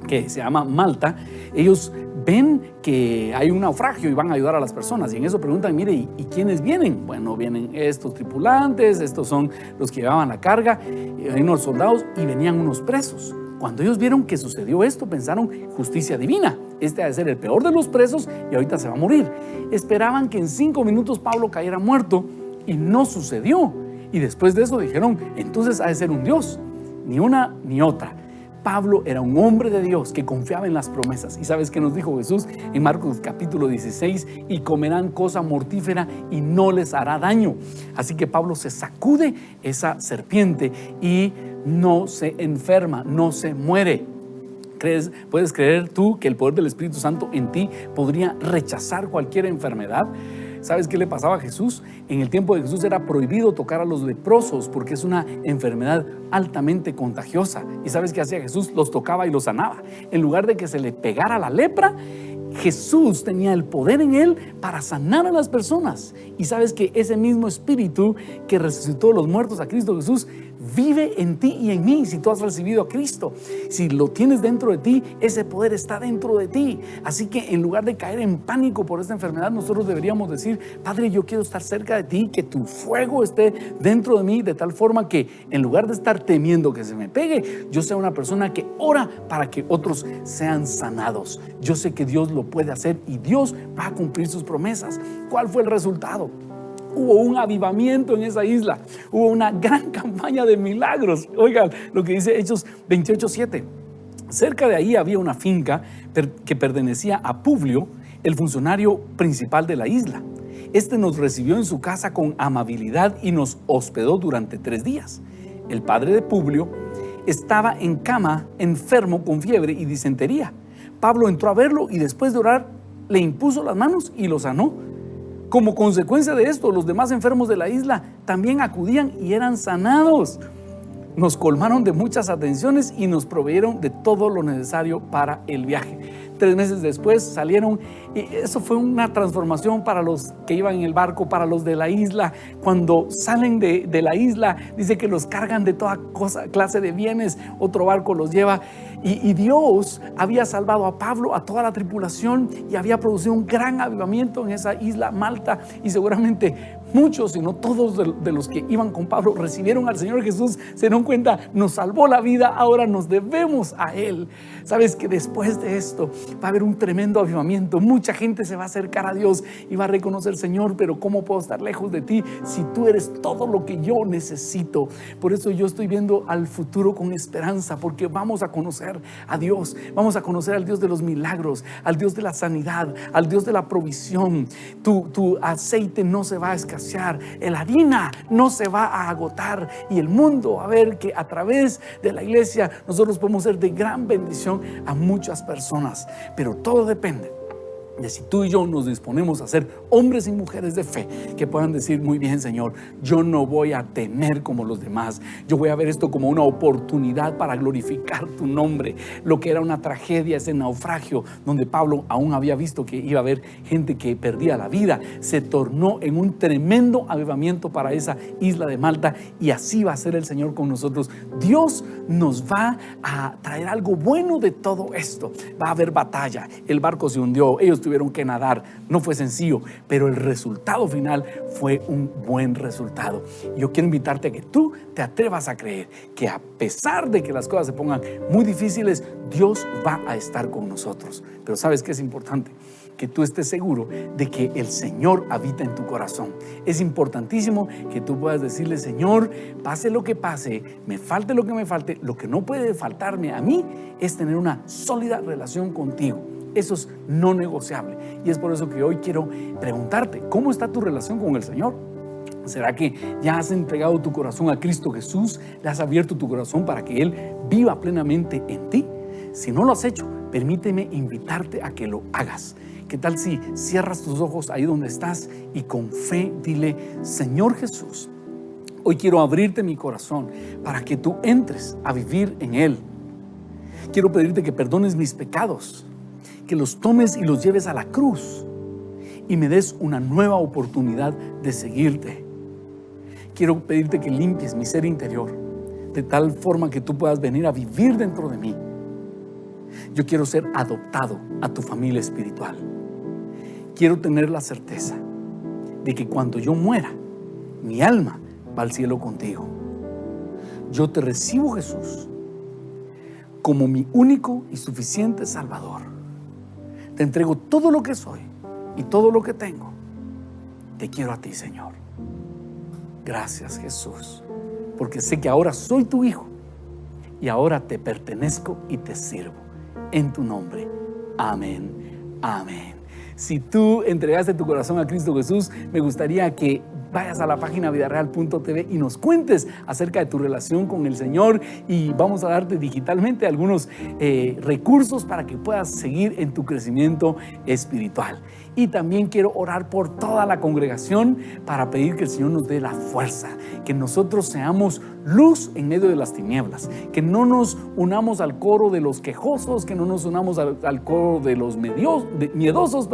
que se llama Malta, ellos ven que hay un naufragio y van a ayudar a las personas. Y en eso preguntan, mire, ¿y quiénes vienen? Bueno, vienen estos tripulantes, estos son los que llevaban la carga, hay unos soldados y venían unos presos. Cuando ellos vieron que sucedió esto, pensaron, justicia divina. Este ha de ser el peor de los presos y ahorita se va a morir. Esperaban que en 5 minutos Pablo cayera muerto y no sucedió. Y después de eso dijeron, entonces ha de ser un Dios. Ni una ni otra. Pablo era un hombre de Dios que confiaba en las promesas. ¿Y sabes qué nos dijo Jesús en Marcos capítulo 16? Y comerán cosa mortífera y no les hará daño. Así que Pablo se sacude esa serpiente y no se enferma, no se muere. ¿Puedes creer tú que el poder del Espíritu Santo en ti podría rechazar cualquier enfermedad? ¿Sabes qué le pasaba a Jesús? En el tiempo de Jesús era prohibido tocar a los leprosos porque es una enfermedad altamente contagiosa. ¿Y sabes qué hacía Jesús? Los tocaba y los sanaba. En lugar de que se le pegara la lepra, Jesús tenía el poder en él para sanar a las personas. Y sabes que ese mismo Espíritu que resucitó a los muertos a Cristo Jesús vive en ti y en mí si tú has recibido a Cristo. Si lo tienes dentro de ti, ese poder está dentro de ti. Así que en lugar de caer en pánico por esta enfermedad, nosotros deberíamos decir, Padre, yo quiero estar cerca de ti, que tu fuego esté dentro de mí, de tal forma que en lugar de estar temiendo que se me pegue, yo sea una persona que ora para que otros sean sanados. Yo sé que Dios lo puede hacer y Dios va a cumplir sus promesas. ¿Cuál fue el resultado? Hubo un avivamiento en esa isla, hubo una gran campaña de milagros. Oigan lo que dice Hechos 28:7. Cerca de ahí había una finca que pertenecía a Publio, el funcionario principal de la isla. Este nos recibió en su casa con amabilidad y nos hospedó durante 3 días. El padre de Publio estaba en cama, enfermo con fiebre y disentería. Pablo entró a verlo y después de orar le impuso las manos y lo sanó. Como consecuencia de esto, los demás enfermos de la isla también acudían y eran sanados. Nos colmaron de muchas atenciones y nos proveyeron de todo lo necesario para el viaje. 3 meses después salieron y eso fue una transformación para los que iban en el barco, para los de la isla. Cuando salen de la isla, dice que los cargan de toda clase de bienes, otro barco los lleva. Y Dios había salvado a Pablo, a toda la tripulación, y había producido un gran avivamiento en esa isla Malta. Y seguramente muchos, si no todos de los que iban con Pablo, recibieron al Señor Jesús, se dieron cuenta, nos salvó la vida, ahora nos debemos a Él. Sabes que después de esto va a haber un tremendo avivamiento. Mucha gente se va a acercar a Dios y va a reconocer: Señor, pero ¿cómo puedo estar lejos de ti si tú eres todo lo que yo necesito? Por eso yo estoy viendo al futuro con esperanza, porque vamos a conocer a Dios, vamos a conocer al Dios de los milagros, al Dios de la sanidad, al Dios de la provisión. Tu aceite no se va a escasear, la harina no se va a agotar, y el mundo va a ver que a través de la iglesia nosotros podemos ser de gran bendición a muchas personas. Pero todo depende de si tú y yo nos disponemos a ser hombres y mujeres de fe que puedan decir: muy bien, Señor, yo no voy a temer como los demás, yo voy a ver esto como una oportunidad para glorificar tu nombre. Lo que era una tragedia, ese naufragio donde Pablo aún había visto que iba a haber gente que perdía la vida, se tornó en un tremendo avivamiento para esa isla de Malta, y así va a ser el Señor con nosotros. Dios nos va a traer algo bueno de todo esto. Va a haber batalla, el barco se hundió, ellos tuvieron que nadar, no fue sencillo, pero el resultado final fue un buen resultado. Yo quiero invitarte a que tú te atrevas a creer que a pesar de que las cosas se pongan muy difíciles, Dios va a estar con nosotros. Pero ¿sabes qué es importante? Que tú estés seguro de que el Señor habita en tu corazón. Es importantísimo que tú puedas decirle: Señor, pase lo que pase, me falte lo que me falte, lo que no puede faltarme a mí es tener una sólida relación contigo. Eso es no negociable. Y es por eso que hoy quiero preguntarte: ¿cómo está tu relación con el Señor? ¿Será que ya has entregado tu corazón a Cristo Jesús? ¿Le has abierto tu corazón para que Él viva plenamente en ti? Si no lo has hecho, permíteme invitarte a que lo hagas. ¿Qué tal si cierras tus ojos ahí donde estás y con fe dile: Señor Jesús, hoy quiero abrirte mi corazón para que tú entres a vivir en Él. Quiero pedirte que perdones mis pecados, que los tomes y los lleves a la cruz y me des una nueva oportunidad de seguirte. Quiero pedirte que limpies mi ser interior de tal forma que tú puedas venir a vivir dentro de mí. Yo quiero ser adoptado a tu familia espiritual. Quiero tener la certeza de que cuando yo muera, mi alma va al cielo contigo. Yo te recibo, Jesús, como mi único y suficiente Salvador. Te entrego todo lo que soy y todo lo que tengo. Te quiero a ti, Señor. Gracias, Jesús, porque sé que ahora soy tu hijo y ahora te pertenezco y te sirvo. En tu nombre. Amén. Amén. Si tú entregaste tu corazón a Cristo Jesús, me gustaría que vayas a la página vidareal.tv y nos cuentes acerca de tu relación con el Señor, y vamos a darte digitalmente algunos recursos para que puedas seguir en tu crecimiento espiritual. Y también quiero orar por toda la congregación para pedir que el Señor nos dé la fuerza, que nosotros seamos luz en medio de las tinieblas, que no nos unamos al coro de los quejosos, que no nos unamos al coro de los miedosos,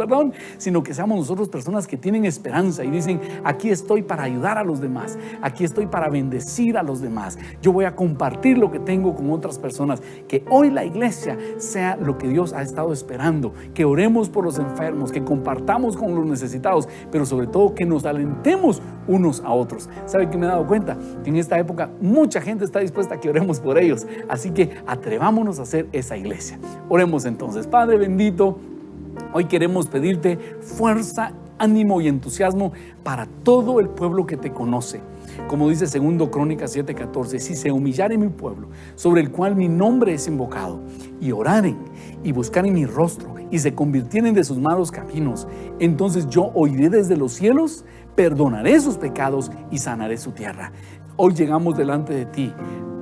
sino que seamos nosotros personas que tienen esperanza y dicen: aquí estoy para ayudar a los demás, aquí estoy para bendecir a los demás, yo voy a compartir lo que tengo con otras personas. Que hoy la iglesia sea lo que Dios ha estado esperando, que oremos por los enfermos, que compartamos con los necesitados, pero sobre todo que nos alentemos unos a otros. ¿Sabe qué me he dado cuenta? Que en esta época mucha gente está dispuesta a que oremos por ellos, así que atrevámonos a hacer esa iglesia. Oremos entonces. Padre bendito, hoy queremos pedirte fuerza, ánimo y entusiasmo para todo el pueblo que te conoce. Como dice 2 Crónicas 7:14, si se humillare mi pueblo, sobre el cual mi nombre es invocado, y oraren y buscaren mi rostro y se convirtieren de sus malos caminos, entonces yo oiré desde los cielos, perdonaré sus pecados y sanaré su tierra. Hoy llegamos delante de ti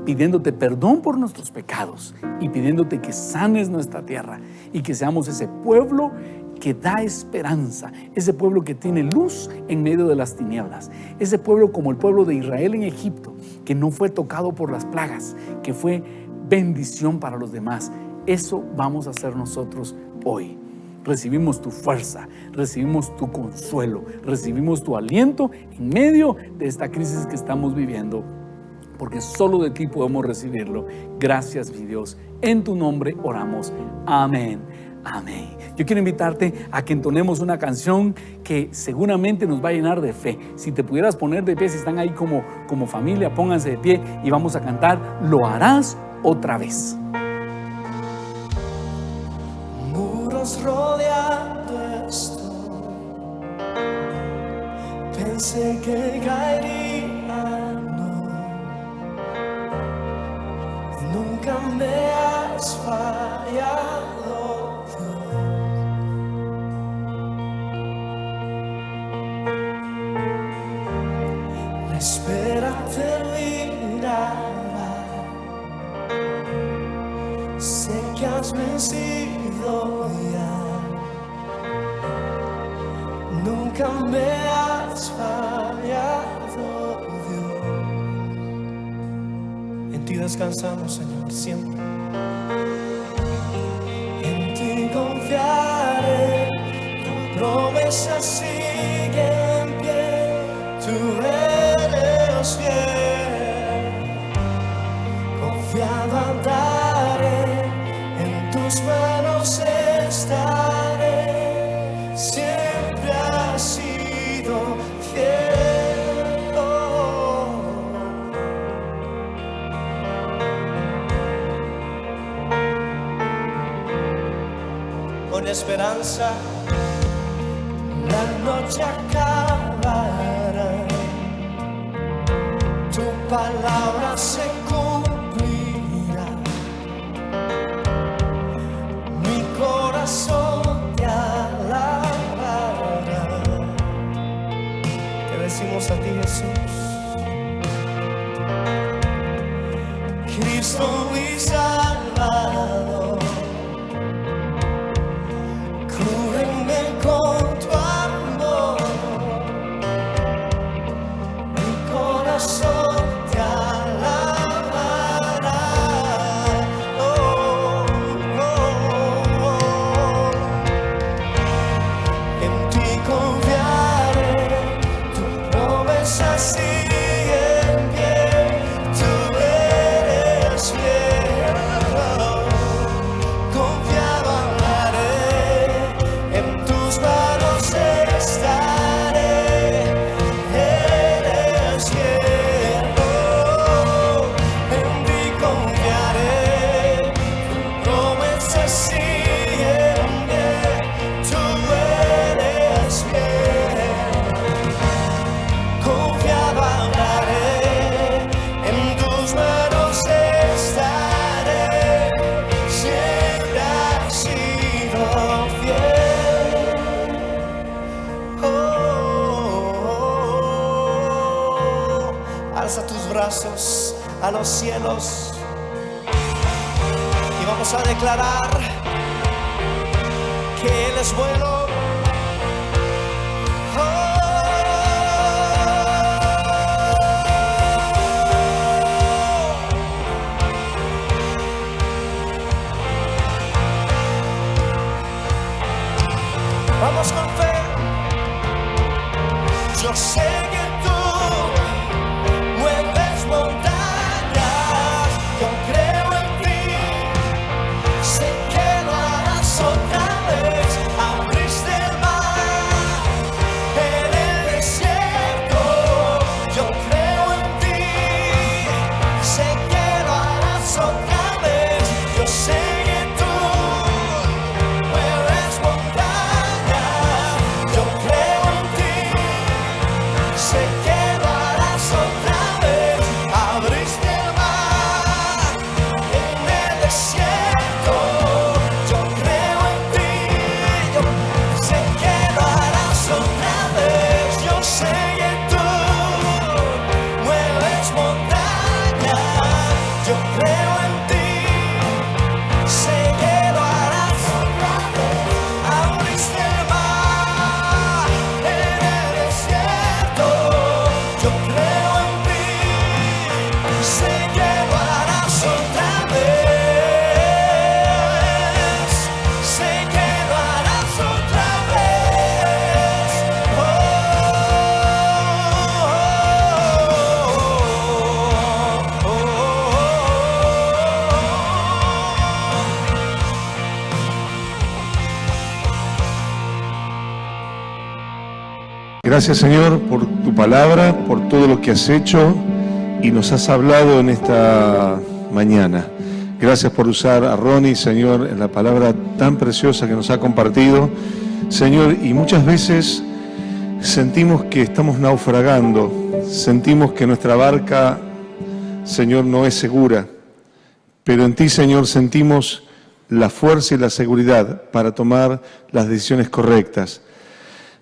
pidiéndote perdón por nuestros pecados y pidiéndote que sanes nuestra tierra y que seamos ese pueblo que da esperanza, ese pueblo que tiene luz en medio de las tinieblas, ese pueblo como el pueblo de Israel en Egipto, que no fue tocado por las plagas, que fue bendición para los demás. Eso vamos a hacer nosotros hoy. Recibimos tu fuerza, recibimos tu consuelo, recibimos tu aliento en medio de esta crisis que estamos viviendo, porque solo de ti podemos recibirlo. Gracias, mi Dios. En tu nombre oramos. Amén. Amén. Yo quiero invitarte a que entonemos una canción que seguramente nos va a llenar de fe. Si te pudieras poner de pie, si están ahí como familia, pónganse de pie y vamos a cantar Lo harás otra vez. Muros rodeando estoy, pensé que caería, no, nunca me has fallado. La espera terminará, sé que has vencido ya, nunca me has fallado, Dios. En ti descansamos, Señor, siempre. En ti confiaré, tu promesa sigue en pie, tú eres fiel, confiado andaré, en tus manos estaré, siempre has sido fiel. Con esperanza la noche acabará, tu palabra se cumplirá, mi corazón te alabará. Te decimos a ti, Jesús, Cristo mi Salvador, cúbreme con tu amor, mi corazón te alabará. Oh, oh, oh. En ti confiaré, tu promesa sigue en pie, tú eres fiel, confiado andaré, en tus manos estaré, eres fiel, en ti confiaré, tu promesa sigue en pie, tú eres fiel, confiado andaré, en tus manos estaré, siempre has sido fiel. Alza tus brazos a los cielos y vamos a declarar que Él es bueno. Vamos con fe. Yo sé que tú mueves montañas, yo creo en ti, sé que lo harás otra vez. Abriste el mar en el desierto, yo creo en ti, sé que lo harás otra vez. Yo sé que tú mueves montañas, yo creo en ti, sé que lo harás. Gracias, Señor, por tu palabra, por todo lo que has hecho y nos has hablado en esta mañana. Gracias por usar a Ronnie, Señor, en la palabra tan preciosa que nos ha compartido, Señor, y muchas veces sentimos que estamos naufragando, sentimos que nuestra barca, Señor, no es segura, pero en ti, Señor, sentimos la fuerza y la seguridad para tomar las decisiones correctas,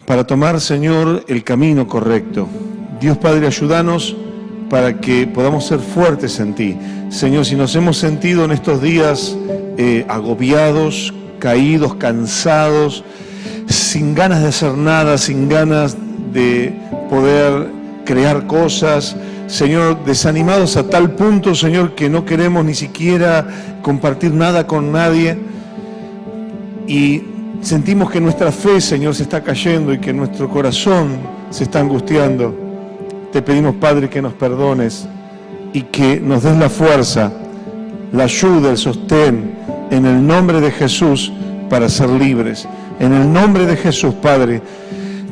para tomar, Señor, el camino correcto. Dios Padre, ayúdanos para que podamos ser fuertes en ti. Señor, si nos hemos sentido en estos días agobiados, caídos, cansados, sin ganas de hacer nada, sin ganas de poder crear cosas, Señor, desanimados a tal punto, Señor, que no queremos ni siquiera compartir nada con nadie, y sentimos que nuestra fe, Señor, se está cayendo y que nuestro corazón se está angustiando. Te pedimos, Padre, que nos perdones y que nos des la fuerza, la ayuda, el sostén, en el nombre de Jesús, para ser libres. En el nombre de Jesús, Padre,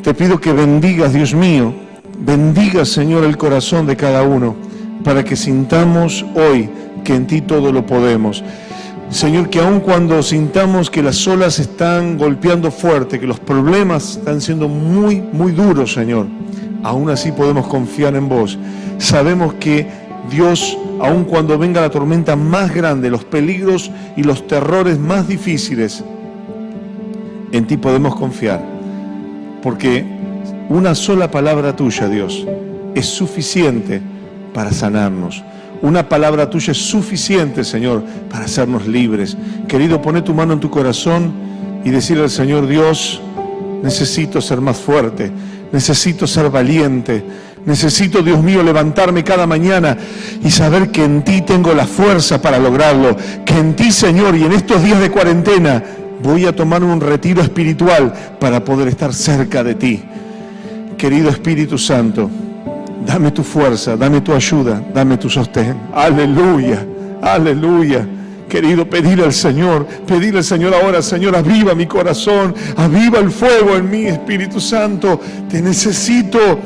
te pido que bendigas, Dios mío, bendiga, Señor, el corazón de cada uno, para que sintamos hoy que en ti todo lo podemos. Señor, que aun cuando sintamos que las olas están golpeando fuerte, que los problemas están siendo muy, muy duros, Señor, aún así podemos confiar en vos. Sabemos que Dios, aun cuando venga la tormenta más grande, los peligros y los terrores más difíciles, en ti podemos confiar, porque una sola palabra tuya, Dios, es suficiente para sanarnos. Una palabra tuya es suficiente, Señor, para hacernos libres. Querido, poné tu mano en tu corazón y decirle al Señor: Dios, necesito ser más fuerte, necesito ser valiente, necesito, Dios mío, levantarme cada mañana y saber que en ti tengo la fuerza para lograrlo, que en ti, Señor, y en estos días de cuarentena voy a tomar un retiro espiritual para poder estar cerca de ti. Querido Espíritu Santo, dame tu fuerza, dame tu ayuda, dame tu sostén. Aleluya, aleluya. Querido, pedirle al Señor ahora: Señor, aviva mi corazón, aviva el fuego en mí, Espíritu Santo. Te necesito,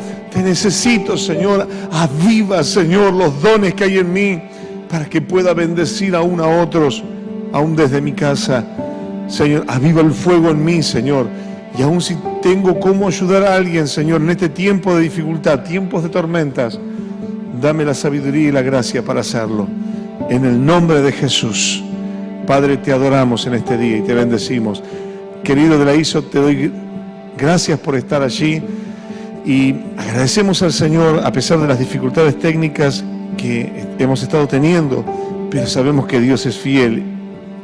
Señor. Aviva, Señor, los dones que hay en mí para que pueda bendecir aún a otros, aún desde mi casa. Señor, aviva el fuego en mí, Señor. Y aún si tengo cómo ayudar a alguien, Señor, en este tiempo de dificultad, tiempos de tormentas, dame la sabiduría y la gracia para hacerlo. En el nombre de Jesús. Padre, te adoramos en este día y te bendecimos. Querido de la ISO, te doy gracias por estar allí y agradecemos al Señor a pesar de las dificultades técnicas que hemos estado teniendo, pero sabemos que Dios es fiel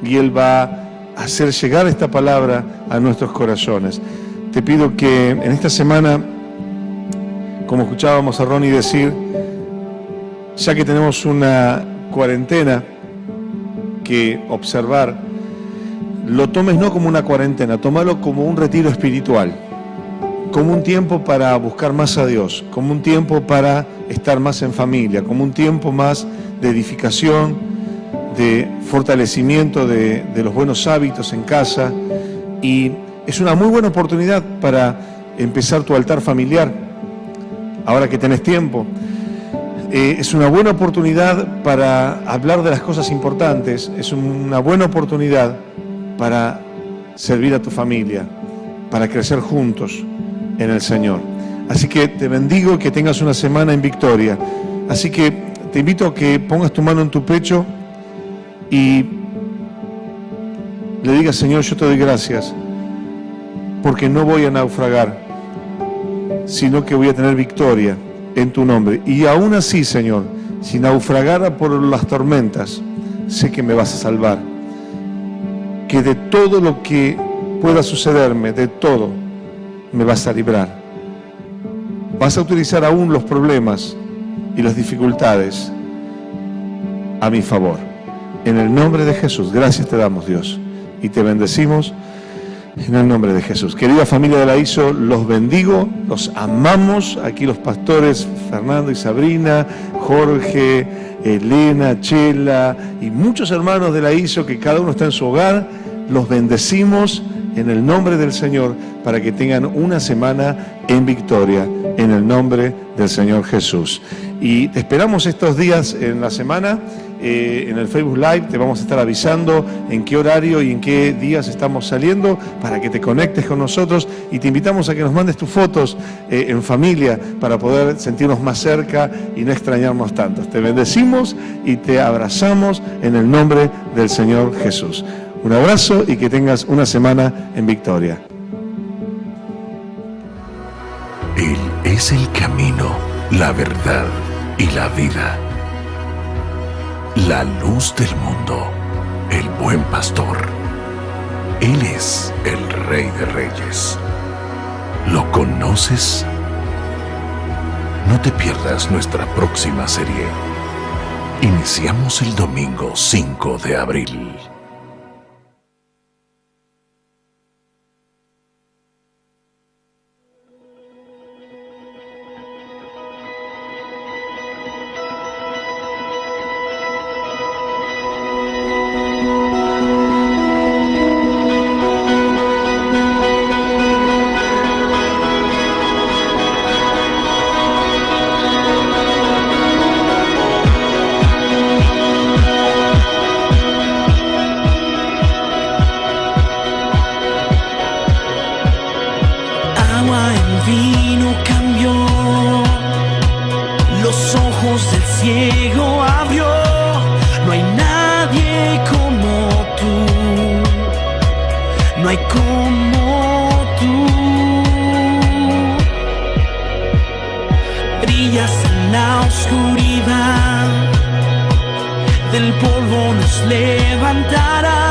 y Él va a hacer llegar esta palabra a nuestros corazones. Te pido que en esta semana, como escuchábamos a Ronnie decir, ya que tenemos una cuarentena que observar, lo tomes no como una cuarentena, tómalo como un retiro espiritual, como un tiempo para buscar más a Dios, como un tiempo para estar más en familia, como un tiempo más de edificación, de fortalecimiento de los buenos hábitos en casa. Y es una muy buena oportunidad para empezar tu altar familiar, ahora que tenés tiempo. Es una buena oportunidad para hablar de las cosas importantes, es una buena oportunidad para servir a tu familia, para crecer juntos en el Señor. Así que te bendigo, que tengas una semana en victoria. Así que te invito a que pongas tu mano en tu pecho y le digas: Señor, yo te doy gracias porque no voy a naufragar, sino que voy a tener victoria en tu nombre. Y aún así, Señor, si naufragara por las tormentas, sé que me vas a salvar, que de todo lo que pueda sucederme, de todo, me vas a librar. Vas a utilizar aún los problemas y las dificultades a mi favor. En el nombre de Jesús, gracias te damos, Dios, y te bendecimos en el nombre de Jesús. Querida familia de la ISO, los bendigo, los amamos. Aquí los pastores Fernando y Sabrina, Jorge, Elena, Chela y muchos hermanos de la ISO, que cada uno está en su hogar. Los bendecimos en el nombre del Señor para que tengan una semana en victoria, en el nombre del Señor Jesús. Y te esperamos estos días en la semana. En el Facebook Live te vamos a estar avisando en qué horario y en qué días estamos saliendo para que te conectes con nosotros, y te invitamos a que nos mandes tus fotos en familia para poder sentirnos más cerca y no extrañarnos tanto. Te bendecimos y te abrazamos en el nombre del Señor Jesús. Un abrazo y que tengas una semana en victoria. Él es el camino, la verdad y la vida. La luz del mundo, el buen pastor. Él es el Rey de Reyes. ¿Lo conoces? No te pierdas nuestra próxima serie. Iniciamos el domingo 5 de abril. Del polvo nos levantará.